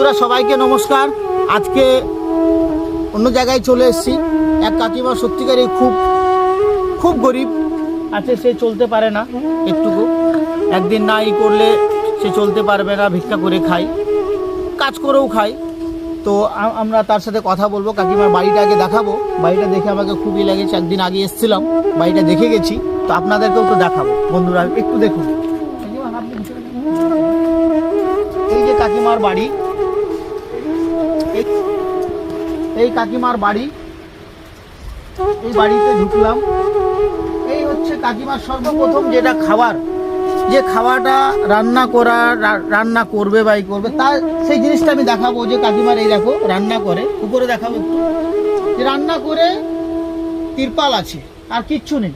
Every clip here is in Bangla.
বন্ধুরা সবাইকে নমস্কার। আজকে অন্য জায়গায় চলে এসেছি। এক কাকিমা সত্যিকারই খুব গরিব আছে, সে চলতে পারে না, একটুকু একদিন না ই করলে সে চলতে পারবে না, ভিক্ষা করে খায়, কাজ করেও খায়। তো আমরা তার সাথে কথা বলবো, কাকিমার বাড়িটা আগে দেখাবো। বাড়িটা দেখে আমাকে খুবই লেগেছে, একদিন আগে এসেছিলাম, বাড়িটা দেখে গেছি, তো আপনাদেরকেও তো দেখাবো। বন্ধুরা একটু দেখুন, এই যে কাকিমার বাড়ি, এই কাকিমার বাড়ি, এই বাড়িতে ঢুকলাম। এই হচ্ছে কাকিমার সর্বপ্রথম যেটা খাবার, যে খাওয়াটা রান্না করবে বা করবে, তার সেই জিনিসটা আমি দেখাবো। যে কাকিমার এই দেখো রান্না করে, উপরে দেখাবো একটু, যে রান্না করে তিরপাল আছে, আর কিচ্ছু নেই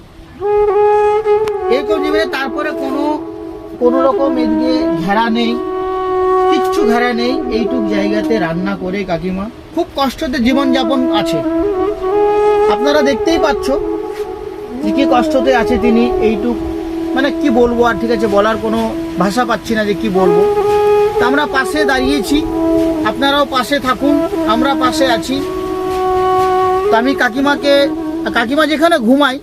এরকম জিনিস। তারপরে কোনো রকম এদিকে ঘেরা নেই, কিচ্ছু ঘেরা নেই, এইটুক জায়গাতে রান্না করে কাকিমা খুব কষ্টতে জীবনযাপন আছে। আপনারা দেখতেই পাচ্ছ যে কি কষ্টতে আছে তিনি। এইটুক মানে কি বলবো আর, ঠিক আছে, বলার কোনো ভাষা পাচ্ছি না যে কি বলবো। তা আমরা পাশে দাঁড়িয়েছি, আপনারাও পাশে থাকুন, আমরা পাশে আছি। তো আমি কাকিমা যেখানে ঘুমাই,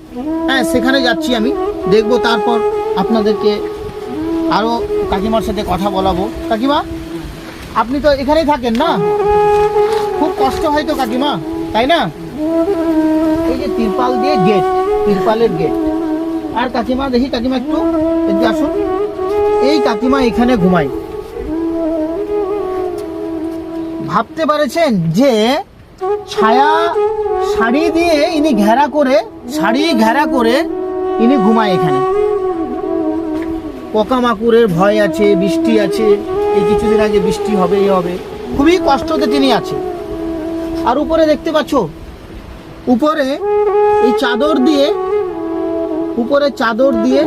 হ্যাঁ সেখানে যাচ্ছি, আমি দেখবো, তারপর আপনাদেরকে আরো কাকিমার সাথে কথা বলাবো। কাকিমা আপনি তো এখানেই থাকেন না? খুব কষ্ট হয় তো কাকিমা, তাই না? এই যে তিরপাল দিয়ে গেট, তিরপালের গেট। আর কাকিমা দেখি, কাকিমা একটু এদিকে আসুন। এই কাকিমা এখানে ঘুমায়। ভাবতে পারেছেন যে ছায়া শাড়ি দিয়ে ইনি ঘেরা করে ইনি ঘুমায় এখানে। পোকামাকড়ের ভয় আছে, বৃষ্টি আছে, এই কিছুদিন আগে বৃষ্টি হবে, খুবই কষ্টতে তিনি আছে। আর উপরে দেখতে পাচ্ছ, উপরে এই চাদর দিয়ে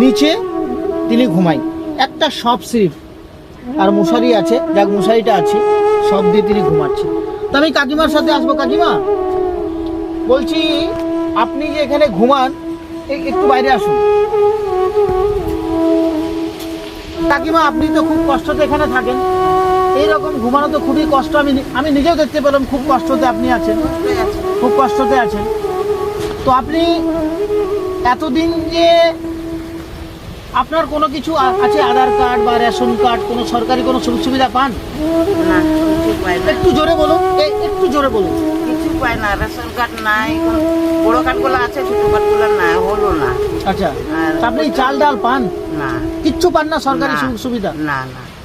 নিচে তিনি ঘুমায়। একটা সব স্লিপ আর মশারি আছে, যাক মশারিটা আছে, সব দিয়ে তিনি ঘুমাচ্ছে। তো আমি কাকিমার সাথে আসবো। কাকিমা বলছি, আপনি যে এখানে ঘুমান, একটু বাইরে আসুন। কাকিমা আপনি তো খুব কষ্টতে এখানে থাকেন, এইরকম ঘুমানো তো খুবই কষ্ট। আমি নিজেও দেখতে পেলাম খুব কষ্টতে আপনি আছেন, খুব কষ্টতে আছেন। তো আপনি এতদিন যে আপনার কোনো কিছু আছে, আধার কার্ড বা রেশন কার্ড, কোনো সরকারি কোনো সুযোগ সুবিধা পান না? একটু জোরে বলুন, একটু জোরে বলুন। কিছু পাই না, রেশন কার্ড নাই, বড় কার্ডগুলো আছে, ছোট কার্ডগুলো নাই, হলো না। আচ্ছা, আপনি চাল ডাল পান? না, কিচ্ছু পান না সরকারি সুযোগ সুবিধা? না না।